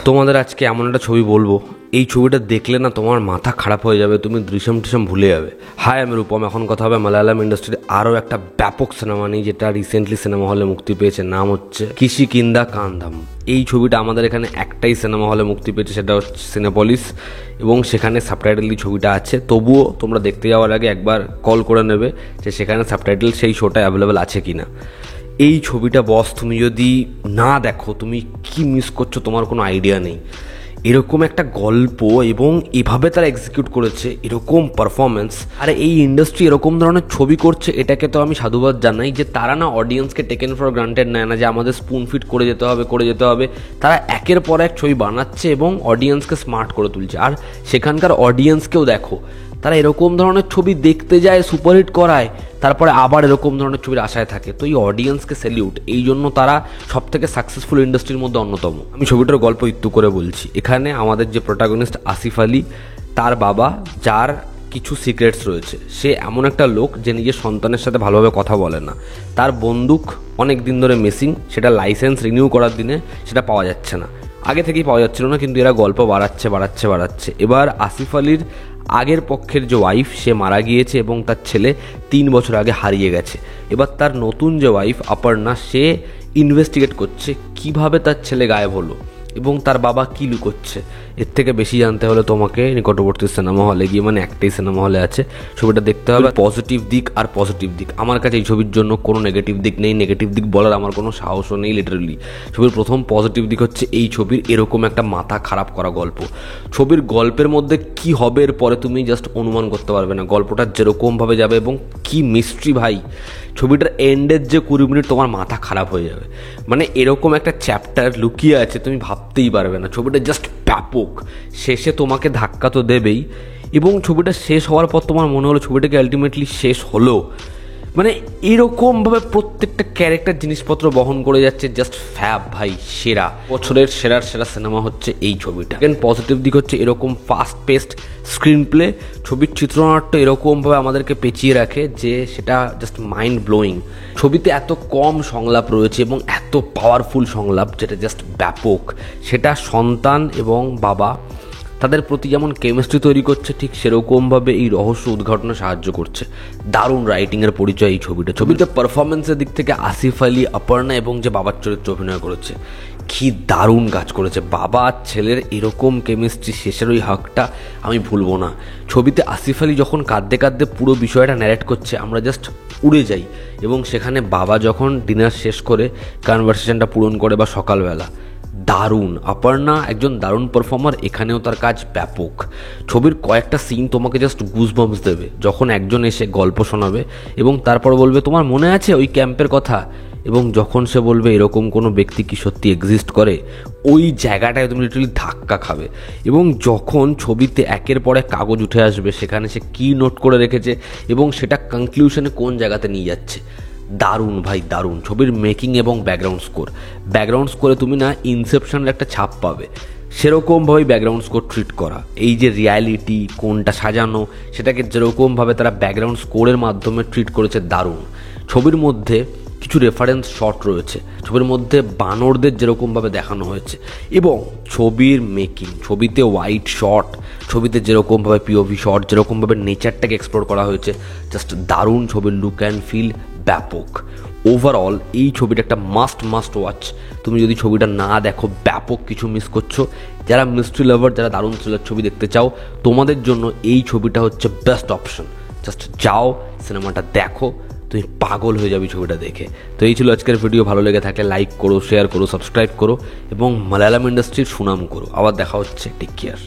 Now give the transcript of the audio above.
তোমাদের আজকে এমন একটা ছবি বলবো, এই ছবিটা দেখলে না তোমার মাথা খারাপ হয়ে যাবে, তুমি দৃশ্যম টিসম ভুলে যাবে। হাই, আমি রূপম। এখন কথা হবে মালায়ালাম ইন্ডাস্ট্রির আরও একটা ব্যাপক সিনেমা নিয়ে, যেটা রিসেন্টলি সিনেমা হলে মুক্তি পেয়েছে। নাম হচ্ছে কিসিকিন্দা কান্দাম। এই ছবিটা আমাদের এখানে একটাই সিনেমা হলে মুক্তি পেয়েছে, সেটা হচ্ছে সিনেপলিস, এবং সেখানে সাবটাইটেল দিয়ে ছবিটা আছে। তবুও তোমরা দেখতে যাওয়ার আগে একবার কল করে নেবে যে সেখানে সাবটাইটেল সেই শোটা অ্যাভেলেবেল আছে কিনা। এই ছবিটা বস তুমি যদি না দেখো, তুমি কি মিস করছো তোমার কোনো আইডিয়া নেই। এরকম একটা গল্প এবং এভাবে তারা এক্সিকিউট করেছে, এরকম পারফরমেন্স। আর এই ইন্ডাস্ট্রি এরকম ধরনের ছবি করছে, এটাকে তো আমি সাধুবাদ জানাই যে তারা না অডিয়েন্সকে টেকেন ফর গ্রান্টেড নেয় না, যে আমাদের স্পুন ফিট করে যেতে হবে। তারা একের পর এক ছবি বানাচ্ছে এবং অডিয়েন্সকে স্মার্ট করে তুলছে। আর সেখানকার অডিয়েন্সকেও দেখো, তারা এরকম ধরনের ছবি দেখতে যায়, সুপারহিট করায়, তারপরে আবার এরকম ধরনের ছবির আশায় থাকে। তো এই অডিয়েন্সকে স্যালিউট, এই জন্য তারা সব থেকে সাকসেসফুল ইন্ডাস্ট্রির মধ্যে অন্যতম। আমি ছবিটার গল্প একটু করে বলছি। এখানে আমাদের যে প্রোটাগনিস্ট আসিফ আলী, তার বাবা, যার কিছু সিক্রেটস রয়েছে। সে এমন একটা লোক যে নিজের সন্তানের সাথে ভালোভাবে কথা বলে না। তার বন্দুক অনেক দিন ধরে মিসিং, সেটা লাইসেন্স রিনিউ করার দিনে সেটা পাওয়া যাচ্ছে না। আগে থেকেই পাওয়া যাচ্ছিল না, কিন্তু এরা গল্প বাড়াচ্ছে। এবার আসিফ আলীর আগের পক্ষের যে ওয়াইফ, সে মারা গিয়েছে এবং তার ছেলে 3 বছর আগে হারিয়ে গেছে। এবার তার নতুন যে ওয়াইফ অপর্ণা, সে ইনভেস্টিগেট করছে কিভাবে তার ছেলে গায়েব হলো এবং তার বাবা কী লুকোচ্ছে। এর থেকে বেশি জানতে হলে তোমাকে নিকটবর্তী সিনেমা হলে গিয়ে, মানে একটাই সিনেমা হলে আছে, ছবিটা দেখতে হবে। পজিটিভ দিক আর পজিটিভ দিক, আমার কাছে এই ছবির জন্য কোনো নেগেটিভ দিক নেই। নেগেটিভ দিক বলার আমার কোনো সাহসও নেই লিটারালি। ছবির প্রথম পজিটিভ দিক হচ্ছে এই ছবির এরকম একটা মাথা খারাপ করা গল্প। ছবির গল্পের মধ্যে কি হবে এর পরে তুমি জাস্ট অনুমান করতে পারবে না, গল্পটা যেরকমভাবে যাবে। এবং কি মিস্ট্রি ভাই, ছবিটার এন্ডের যে 20 মিনিট তোমার মাথা খারাপ হয়ে যাবে। মানে এরকম একটা চ্যাপ্টার লুকিয়ে আছে, তুমি ভাবতেই পারবে না। ছবিটা জাস্ট ব্যাপক। শেষে তোমাকে ধাক্কা তো দেবেই, এবং ছবিটা শেষ হওয়ার পর তোমার মনে হলো ছবিটাকে আলটিমেটলি শেষ হলো। মানে এরকমভাবে প্রত্যেকটা ক্যারেক্টার জিনিসপত্র বহন করে যাচ্ছে, জাস্ট ফ্যাব ভাই। সেরা, বছরের সেরা সিনেমা হচ্ছে এই ছবিটা। সেকেন্ড পজিটিভ দিক হচ্ছে এরকম ফাস্ট পেস্ট স্ক্রিন প্লে। ছবির চিত্রনাট্য এরকমভাবে আমাদেরকে পেঁচিয়ে রাখে যে সেটা জাস্ট মাইন্ড ব্লোয়িং। ছবিতে এত কম সংলাপ রয়েছে এবং এত পাওয়ারফুল সংলাপ, যেটা জাস্ট ব্যাপক। সেটা সন্তান এবং বাবা, তাদের প্রতি যেমন কেমিস্ট্রি তৈরি করছে, ঠিক সেরকমভাবে এই রহস্য উদ্ঘাটনে সাহায্য করছে। দারুণ রাইটিংয়ের পরিচয় এই ছবিতে পারফরমেন্সের দিক থেকে আসিফ আলী, অপর্ণা এবং যে বাবার চরিত্রে অভিনয় করেছে, কি দারুণ কাজ করেছে। বাবা আর ছেলের এরকম কেমিস্ট্রি, শেষের ওই হাকটা আমি ভুলবো না। ছবিতে আসিফ আলী যখন কাঁদতে পুরো বিষয়টা ন্যারেট করছে, আমরা জাস্ট উড়ে যাই। এবং সেখানে বাবা যখন ডিনার শেষ করে কনভারসেশনটা পূরণ করে, বা সকালবেলা, দারুণ। অপর্ণা একজন দারুণ পারফর্মার, এখানেও তার কাজ ব্যাপক। ছবির কয়েকটা সিন তোমাকে জাস্ট গুজবাম্পস দেবে, যখন একজন এসে গল্প শোনাবে এবং তারপর বলবে তোমার মনে আছে ওই ক্যাম্পের কথা, এবং যখন সে বলবে এরকম কোনো ব্যক্তি কি সত্যি এক্সিস্ট করে, ওই জায়গাটায় তুমি লিটারালি ধাক্কা খাবে। এবং যখন ছবিতে একের পর এক কাগজ উঠে আসবে, সেখানে সে কী নোট করে রেখেছে এবং সেটা কনক্লুশনে কোন জায়গাতে নিয়ে যাচ্ছে, দারুণ ভাই দারুণ। ছবির মেকিং এবং ব্যাকগ্রাউন্ড স্কোরে তুমি না ইনসেপশনের একটা ছাপ পাবে, সেরকমভাবেই ব্যাকগ্রাউন্ড স্কোর ট্রিট করা। এই যে রিয়ালিটি কোনটা সাজানো, সেটাকে যেরকমভাবে তারা ব্যাকগ্রাউন্ড স্কোরের মাধ্যমে ট্রিট করেছে, দারুণ। ছবির মধ্যে কিছু রেফারেন্স শট রয়েছে, ছবির মধ্যে বানরদের যেরকমভাবে দেখানো হয়েছে। এবং ছবির মেকিং, ছবিতে ওয়াইড শট, ছবিতে যেরকমভাবে পিওভি শট, যেরকমভাবে নেচারটাকে এক্সপ্লোর করা হয়েছে, জাস্ট দারুণ। ছবির লুক অ্যান্ড ফিল ব্যাপক। ওভারঅল এই ছবিটা একটা মাস্ট ওয়াচ। তুমি যদি ছবিটা না দেখো, ব্যাপক কিছু মিস করছো। যারা মিস্ট্রি লাভার, যারা দারুণ থ্রিলার ছবি দেখতে চাও, তোমাদের জন্য এই ছবিটা হচ্ছে বেস্ট অপশন। জাস্ট যাও, সিনেমাটা দেখো, তুমি পাগল হয়ে যাবে ছবিটা দেখে। তো এই ছিল আজকের ভিডিও। ভালো লেগে থাকলে লাইক করো, শেয়ার করো, সাবস্ক্রাইব করো এবং মালায়ালাম ইন্ডাস্ট্রির সুনাম করো। আবার দেখা হচ্ছে, টেক কেয়ার।